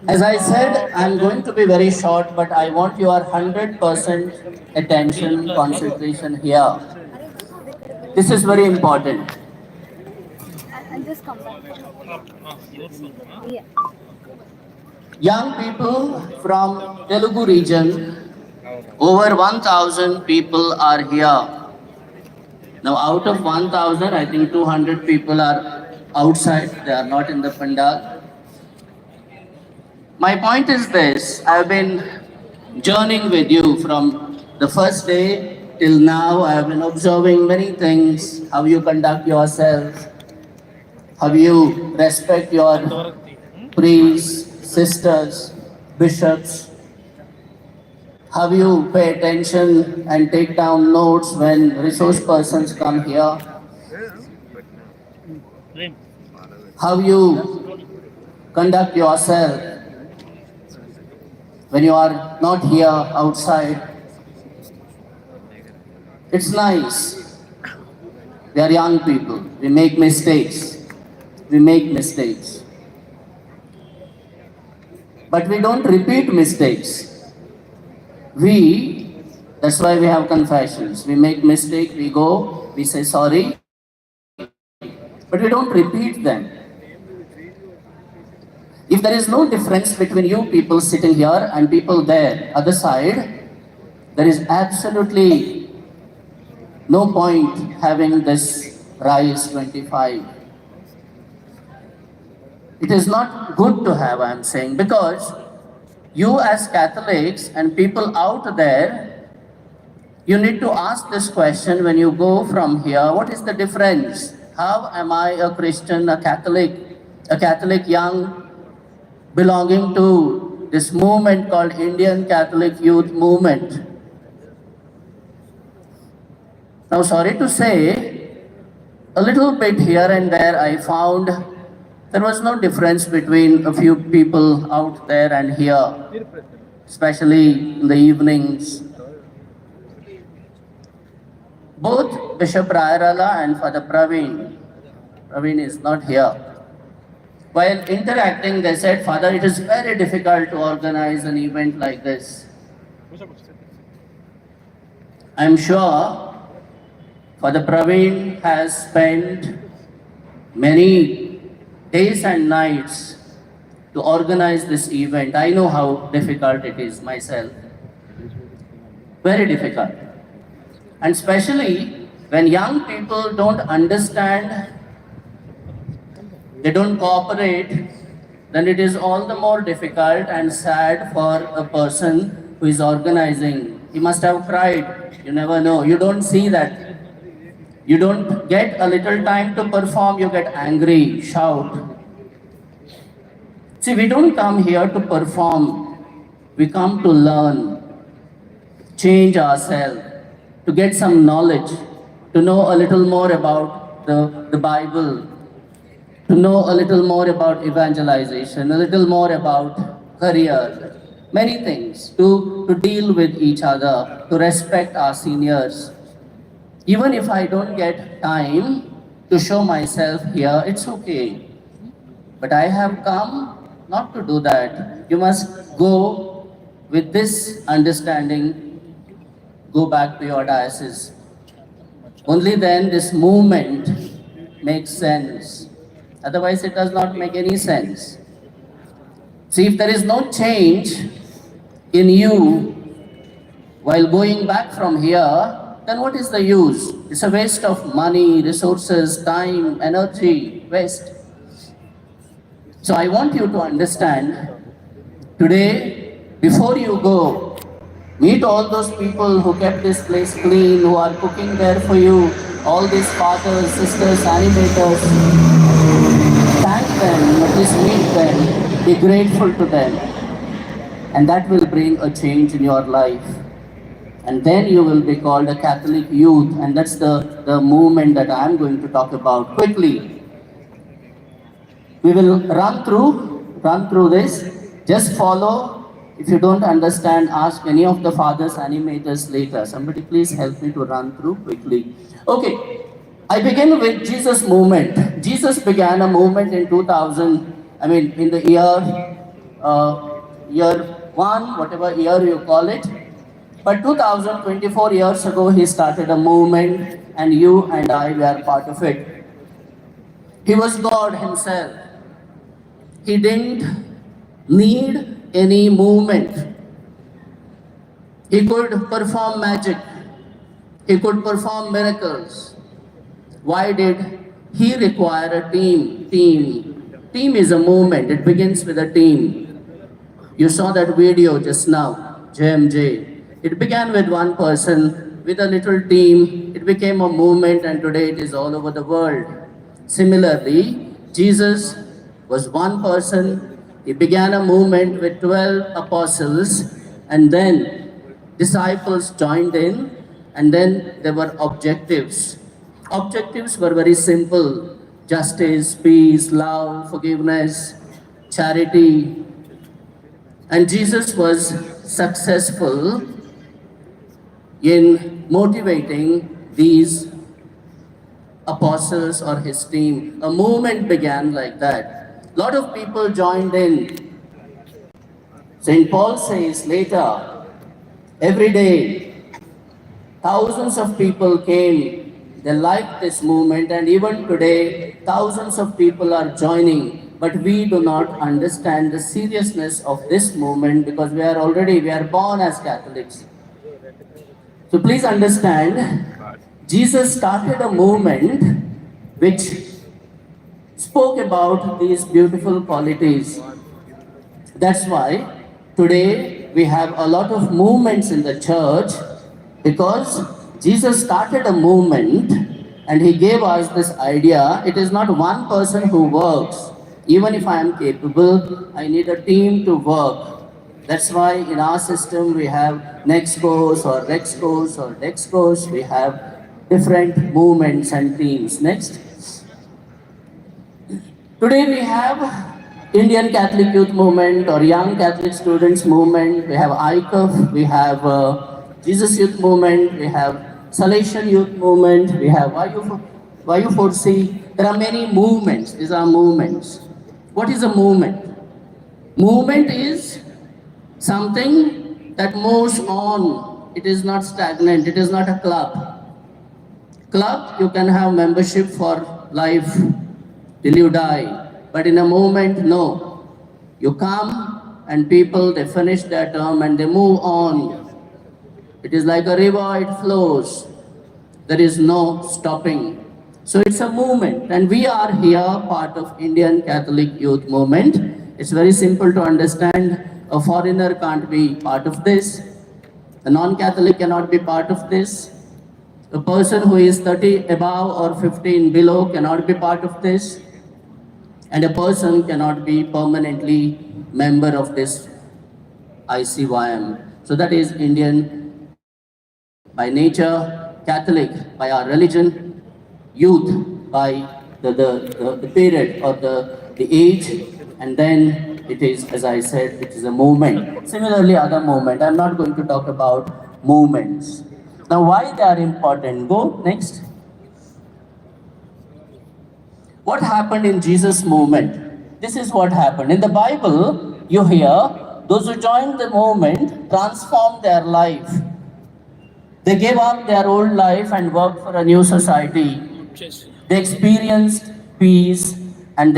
As I said, I'm going to be very short, but I want your 100% attention, concentration here. This is very important. And just come back. Yeah. Young people from Telugu region, over 1,000 people are here. Now, out of 1,000, I think 200 people are outside. They are not in the pandal. My point is this: I've been journeying with you from the first day till now. I have been observing many things: how you conduct yourself, how you respect your priests, sisters, bishops, how you pay attention and take down notes when resource persons come here, how you conduct yourself when you are not here outside. It's nice. We are young people. We make mistakes. We make mistakes. But we don't repeat mistakes. That's why we have confessions. We make mistake, we go, we say sorry, but we don't repeat them. If there is no difference between you people sitting here and people there, other side, there is absolutely no point having this rise 25. It is not good to have, I am saying, because you as Catholics and people out there, you need to ask this question when you go from here: what is the difference? How am I a Christian, a Catholic young, belonging to this movement called Indian Catholic Youth Movement? Now, sorry to say, a little bit here and there I found there was no difference between a few people out there and here, especially in the evenings. Both Bishop Rayarala and Father Praveen is not here. While interacting, they said, Father, it is very difficult to organize an event like this. I'm sure Father Praveen has spent many days and nights to organize this event. I know how difficult it is myself. Very difficult. And especially when young people don't understand, they don't cooperate, then it is all the more difficult and sad for a person who is organizing. He must have cried. You never know. You don't see that. You don't get a little time to perform, you get angry, shout. See, we don't come here to perform. We come to learn, change ourselves, to get some knowledge, to know a little more about the Bible, to know a little more about evangelization, a little more about career, many things, to deal with each other, to respect our seniors. Even if I don't get time to show myself here, it's okay. But I have come not to do that. You must go with this understanding, go back to your diocese. Only then this movement makes sense. Otherwise, it does not make any sense. See, if there is no change in you while going back from here, then what is the use? It's a waste of money, resources, time, energy, waste. So I want you to understand, today, before you go, meet all those people who kept this place clean, who are cooking there for you, all these fathers, sisters, animators. Thank them, at least meet them, be grateful to them. And that will bring a change in your life. And then you will be called a Catholic youth, and that's the movement that I am going to talk about quickly. We will run through this. Just follow. If you don't understand, ask any of the fathers, animators later. Somebody please help me to run through quickly. Okay, I begin with Jesus movement. Jesus began a movement in 2000, in the year year 1, whatever year you call it. But 2024 years ago, he started a movement, and you and I were part of it. He was God Himself. He didn't need any movement. He could perform magic. He could perform miracles. Why did He require a team? Team is a movement. It begins with a team. You saw that video just now, JMJ. It began with one person, with a little team. It became a movement, and today it is all over the world. Similarly, Jesus was one person. He began a movement with 12 apostles, and then disciples joined in, and then there were objectives. Objectives were very simple: justice, peace, love, forgiveness, charity. And Jesus was successful in motivating these apostles or his team. A movement began like that. A lot of people joined in. St. Paul says later, every day, thousands of people came. They liked this movement, and even today, thousands of people are joining. But we do not understand the seriousness of this movement because we are born as Catholics. So please understand, Jesus started a movement which spoke about these beautiful qualities. That's why today we have a lot of movements in the church, because Jesus started a movement and he gave us this idea. It is not one person who works. Even if I am capable, I need a team to work. That's why in our system we have next course or next course or next course. We have different movements and teams. Next. Today we have Indian Catholic Youth Movement or Young Catholic Students Movement. We have ICUF. We have Jesus Youth Movement. We have Salesian Youth Movement. We have YU4C. There are many movements. These are movements. What is a movement? Movement is something that moves on. It is not stagnant. It is not a club. Club, you can have membership for life till you die. But in a movement, no. You come and people, they finish their term and they move on. It is like a river, it flows. There is no stopping. So it's a movement, and we are here part of Indian Catholic Youth Movement. It's very simple to understand. A foreigner can't be part of this. A non-Catholic cannot be part of this. A person who is 30 above or 15 below cannot be part of this. And a person cannot be permanently member of this ICYM. So that is Indian by nature, Catholic by our religion, youth by the period or the age, and then it is, as I said, it is a movement. Similarly, other movement. I'm not going to talk about movements. Now, why they are important? Go next. What happened in Jesus' movement? This is what happened. In the Bible, you hear those who joined the movement transformed their life. They gave up their old life and worked for a new society. They experienced peace and they